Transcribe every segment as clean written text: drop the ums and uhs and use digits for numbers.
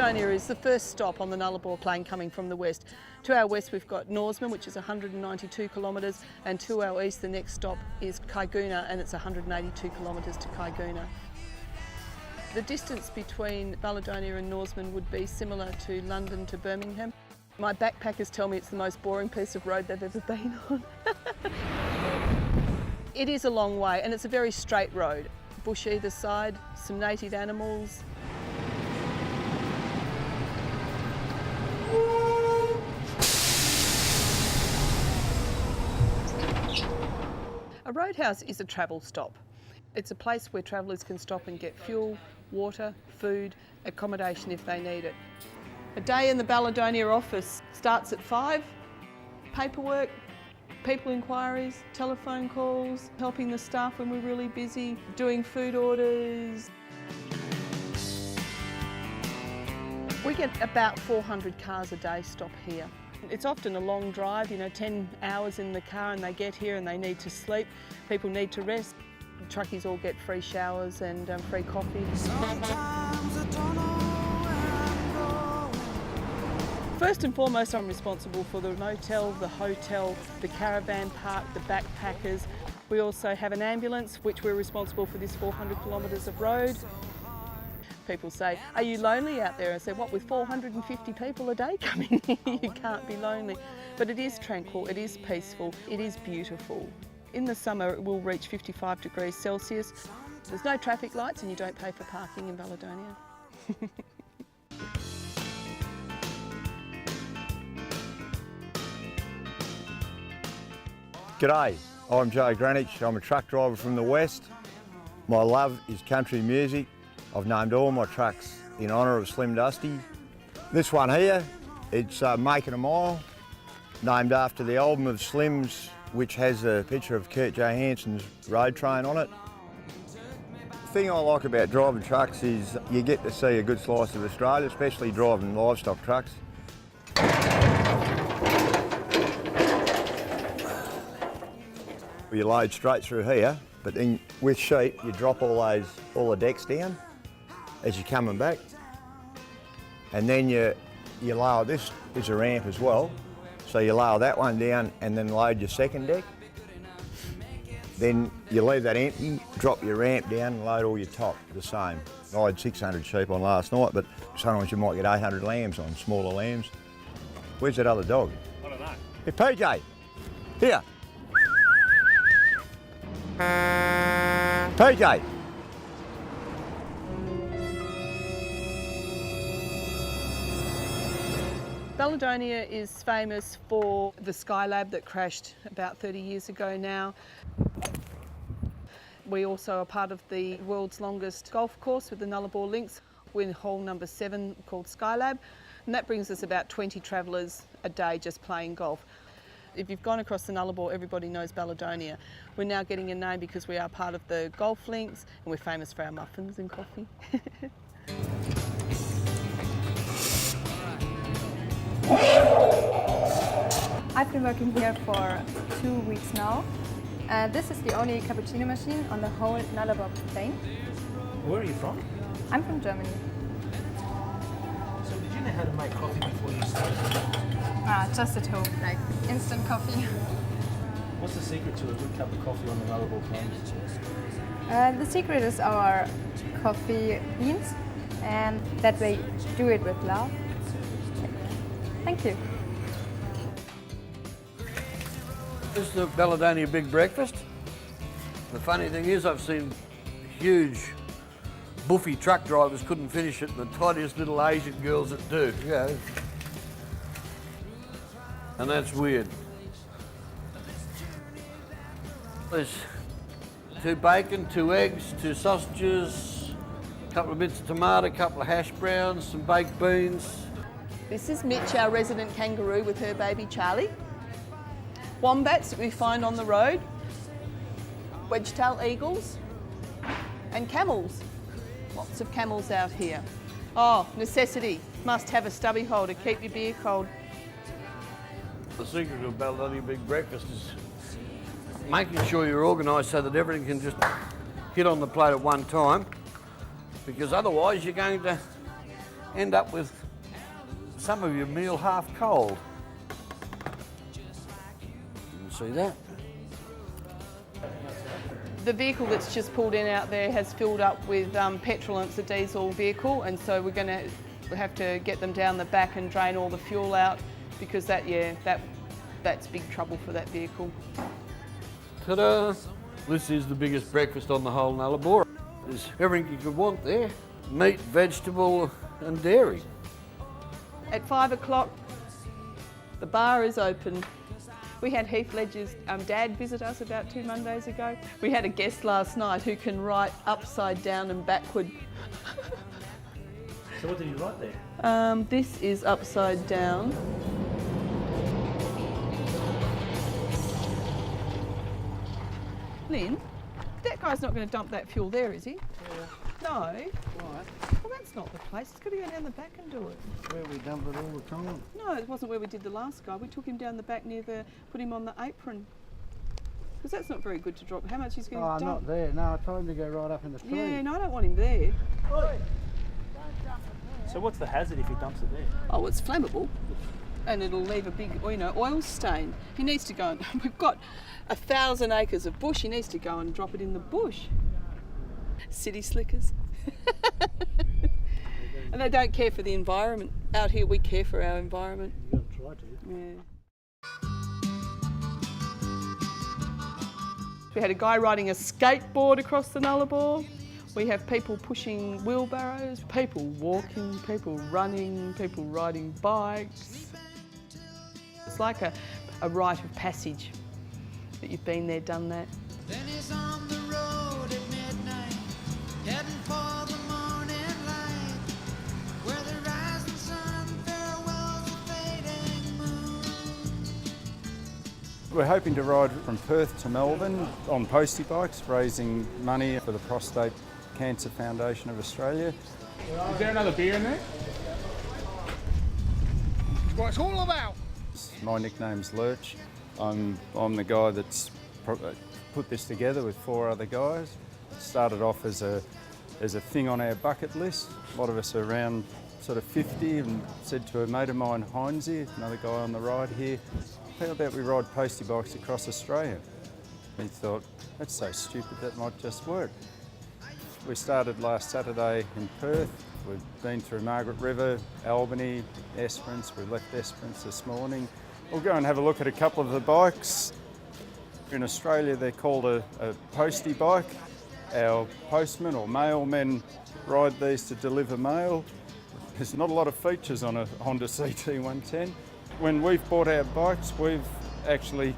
Baladonia is the first stop on the Nullarbor plain coming from the west. To our west we've got Norseman, which is 192 kilometres, and to our east the next stop is Kaiguna, and it's 182 kilometres to Kaiguna. The distance between Baladonia and Norseman would be similar to London to Birmingham. My backpackers tell me it's the most boring piece of road they've ever been on. It is a long way and it's a very straight road. Bush either side, some native animals. A roadhouse is a travel stop. It's a place where travellers can stop and get fuel, water, food, accommodation if they need it. A day in the Baladonia office starts at 5. Paperwork, people inquiries, telephone calls, helping the staff when we're really busy, doing food orders. We get about 400 cars a day stop here. It's often a long drive, 10 hours in the car, and they get here and they need to sleep. People need to rest. The truckies all get free showers and free coffee. First and foremost, I'm responsible for the motel, the hotel, the caravan park, the backpackers. We also have an ambulance, which we're responsible for this 400 kilometres of road. People say, are you lonely out there? I say, what, with 450 people a day coming here? You can't be lonely. But it is tranquil, it is peaceful, it is beautiful. In the summer, it will reach 55 degrees Celsius. There's no traffic lights and you don't pay for parking in Baladonia. G'day, I'm Joe Greenwich. I'm a truck driver from the west. My love is country music. I've named all my trucks in honour of Slim Dusty. This one here, it's Making a Mile, named after the album of Slim's, which has a picture of Kurt Johansson's road train on it. The thing I like about driving trucks is you get to see a good slice of Australia, especially driving livestock trucks. You load straight through here, but then with sheep, you drop all the decks down as you're coming back. And then you lower, this is a ramp as well, so you lower that one down and then load your second deck. Then you leave that empty, drop your ramp down and load all your top the same. I had 600 sheep on last night, but sometimes you might get 800 lambs on, smaller lambs. Where's that other dog? I don't know. Hey, PJ, here. PJ. Baladonia is famous for the Skylab that crashed about 30 years ago now. We also are part of the world's longest golf course with the Nullarbor links. We're in hole number 7 called Skylab, and that brings us about 20 travellers a day just playing golf. If you've gone across the Nullarbor, everybody knows Baladonia. We're now getting a name because we are part of the golf links and we're famous for our muffins and coffee. I've been working here for 2 weeks now. This is the only cappuccino machine on the whole Nullarbor plain. Where are you from? I'm from Germany. So did you know how to make coffee before you started? Just at home, like instant coffee. What's the secret to a good cup of coffee on the Nullarbor plain? The secret is our coffee beans, and that we do it with love. Thank you. This is the Baladonia Big Breakfast. The funny thing is I've seen huge buffy truck drivers couldn't finish it, and the tiniest little Asian girls that do. Yeah. And that's weird. There's 2 bacon, 2 eggs, 2 sausages, a couple of bits of tomato, a couple of hash browns, some baked beans. This is Mitch, our resident kangaroo with her baby Charlie. Wombats that we find on the road, wedge-tailed eagles, and camels. Lots of camels out here. Oh, necessity. Must have a stubby hole to keep your beer cold. The secret of Baladonia Big Breakfast is making sure you're organised so that everything can just hit on the plate at one time, because otherwise you're going to end up with some of your meal half cold. You can see that? The vehicle that's just pulled in out there has filled up with petrol, and it's a diesel vehicle, and so we're going to have to get them down the back and drain all the fuel out, because that's big trouble for that vehicle. Ta-da! This is the biggest breakfast on the whole Nullarbor. There's everything you could want there. Meat, vegetable and dairy. At 5 o'clock, the bar is open. We had Heath Ledger's dad visit us about 2 Mondays ago. We had a guest last night who can write upside down and backward. So what did you write there? This is upside down. Lynn, that guy's not going to dump that fuel there, is he? Yeah. No. Right. Well, that's not the place. It's got to go down the back and do it. Where we dump it all the time. No, it wasn't where we did the last guy. We took him down the back put him on the apron. Because that's not very good to drop. How much he's going to dump? Not there. No, I told him to go right up in the street. Yeah, no, I don't want him there. So what's the hazard if he dumps it there? Oh, it's flammable. And it'll leave a big, oil stain. He needs to go and, we've got 1,000 acres of bush. He needs to go and drop it in the bush. City slickers. And they don't care for the environment. Out here we care for our environment. You've got to try to. Yeah. We had a guy riding a skateboard across the Nullarbor. We have people pushing wheelbarrows, people walking, people running, people riding bikes. It's like a rite of passage that you've been there, done that. Then he's on the road at midnight, heading for the morning light, where the rising sun farewells the fading moon. We're hoping to ride from Perth to Melbourne on postie bikes, raising money for the Prostate Cancer Foundation of Australia. Is there another beer in there? What it's all about. My nickname's Lurch. I'm the guy that's put this together with 4 other guys. It started off as a thing on our bucket list. A lot of us are around sort of 50, and said to a mate of mine, Heinzie, another guy on the ride here, how about we ride postie bikes across Australia? We thought, that's so stupid, that might just work. We started last Saturday in Perth. We've been through Margaret River, Albany, Esperance. We left Esperance this morning. We'll go and have a look at a couple of the bikes. In Australia, they're called a postie bike. Our postmen or mailmen ride these to deliver mail. There's not a lot of features on a Honda CT110. When we've bought our bikes, we've actually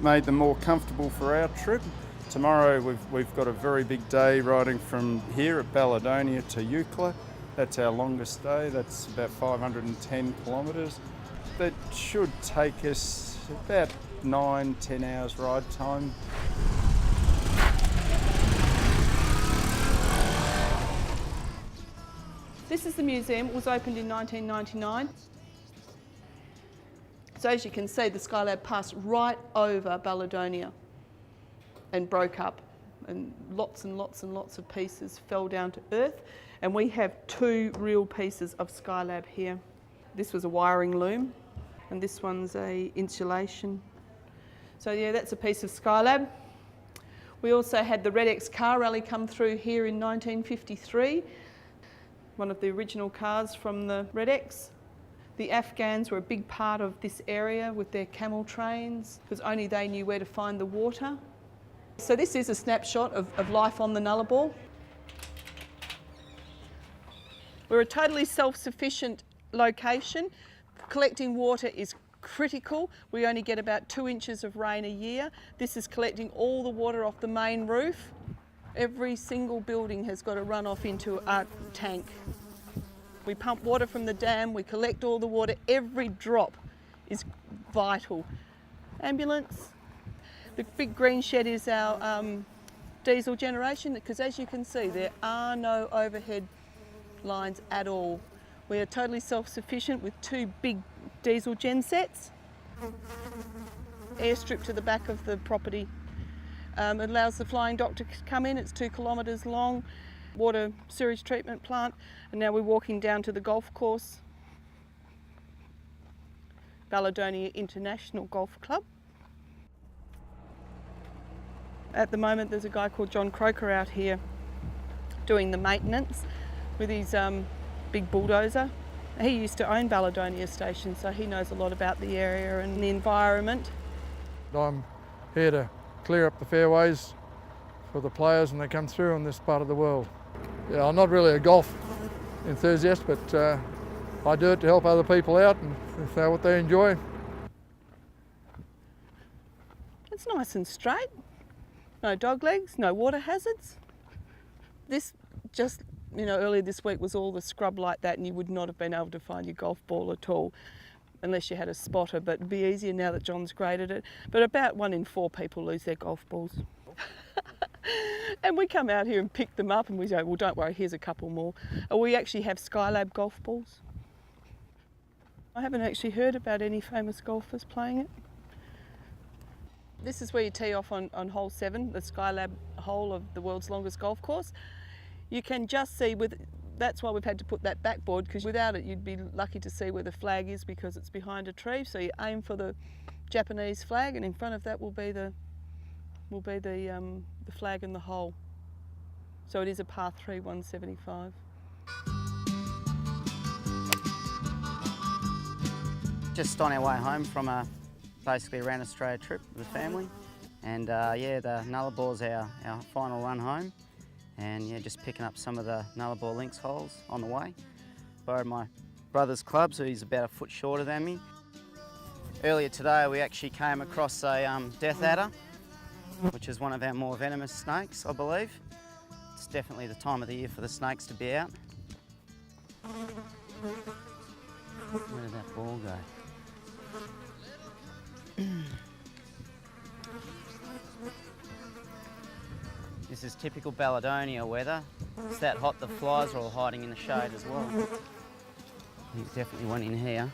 made them more comfortable for our trip. Tomorrow we've got a very big day riding from here at Balladonia to Eucla. That's our longest day. That's about 510 kilometres. That should take us about 9-10 hours ride time. This is the museum. It was opened in 1999. So as you can see, the Skylab passed right over Balladonia and broke up, and lots of pieces fell down to earth, and we have 2 real pieces of Skylab here. This was a wiring loom, and this one's a insulation. So yeah, that's a piece of Skylab. We also had the Red X car rally come through here in 1953, one of the original cars from the Red X. The Afghans were a big part of this area with their camel trains, because only they knew where to find the water. So this is a snapshot of life on the Nullarbor. We're a totally self-sufficient location. Collecting water is critical. We only get about 2 inches of rain a year. This is collecting all the water off the main roof. Every single building has got to run off into a tank. We pump water from the dam, we collect all the water. Every drop is vital. Ambulance. The big green shed is our diesel generation, because as you can see, there are no overhead lines at all. We are totally self-sufficient with 2 big diesel gen sets. Airstrip to the back of the property. It allows the flying doctor to come in. It's 2 kilometres long. water sewage treatment plant, and now we're walking down to the golf course, Baladonia International Golf Club. At the moment there's a guy called John Croker out here doing the maintenance with his big bulldozer. He used to own Baladonia Station, so he knows a lot about the area and the environment. I'm here to clear up the fairways for the players when they come through in this part of the world. Yeah, I'm not really a golf enthusiast, but I do it to help other people out and if that's what they enjoy. It's nice and straight. No dog legs, no water hazards. This just, earlier this week was all the scrub like that and you would not have been able to find your golf ball at all unless you had a spotter, but it'd be easier now that John's graded it. But about 1 in 4 people lose their golf balls. And we come out here and pick them up and we say, well, don't worry, here's a couple more. We actually have Skylab golf balls. I haven't actually heard about any famous golfers playing it. This is where you tee off on hole 7, the Skylab hole of the world's longest golf course. You can just see that's why we've had to put that backboard, because without it you'd be lucky to see where the flag is because it's behind a tree. So you aim for the Japanese flag and in front of that will be the flag in the hole. So it is a par 3 175. Just on our way home from basically around Australia trip with the family, and yeah, the Nullabor's our final run home, and yeah, just picking up some of the Nullarbor links holes on the way. Borrowed my brother's club, so he's about a foot shorter than me. Earlier today we actually came across a death adder, which is one of our more venomous snakes, I believe. It's definitely the time of the year for the snakes to be out. Where did that ball go? This is typical Baladonia weather. It's that hot the flies are all hiding in the shade as well. There's definitely one in here.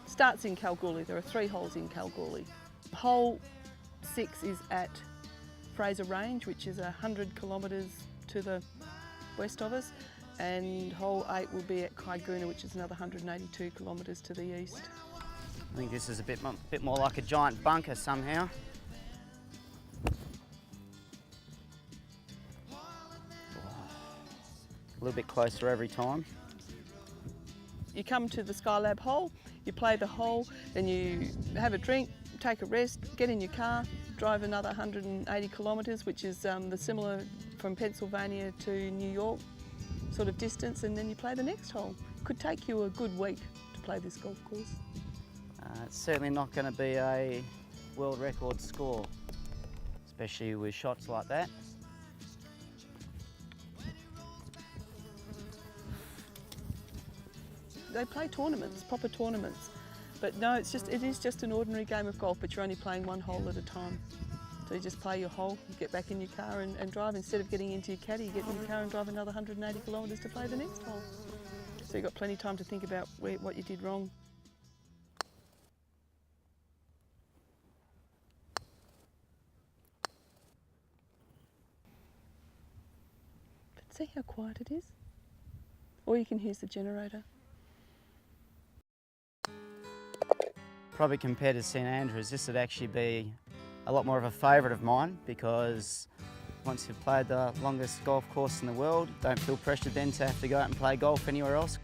Starts in Kalgoorlie. There are 3 holes in Kalgoorlie. Hole 6 is at Fraser Range, which is 100 kilometres to the west of us, and hole 8 will be at Kaiguna, which is another 182 kilometres to the east. I think this is a bit more like a giant bunker somehow. A little bit closer every time. You come to the Skylab hole, you play the hole, then you have a drink, take a rest, get in your car, drive another 180 kilometres, which is the similar from Pennsylvania to New York sort of distance, and then you play the next hole. Could take you a good week to play this golf course. It's certainly not going to be a world record score, especially with shots like that. They play tournaments, proper tournaments, but no, it is just an ordinary game of golf, but you're only playing 1 hole at a time. So you just play your hole, you get back in your car and drive. Instead of getting into your caddy, you get in your car and drive another 180 kilometres to play the next hole. So you've got plenty of time to think about what you did wrong. But see how quiet it is? All you can hear is the generator. Probably compared to St Andrews, this would actually be a lot more of a favourite of mine, because once you've played the longest golf course in the world, you don't feel pressured then to have to go out and play golf anywhere else.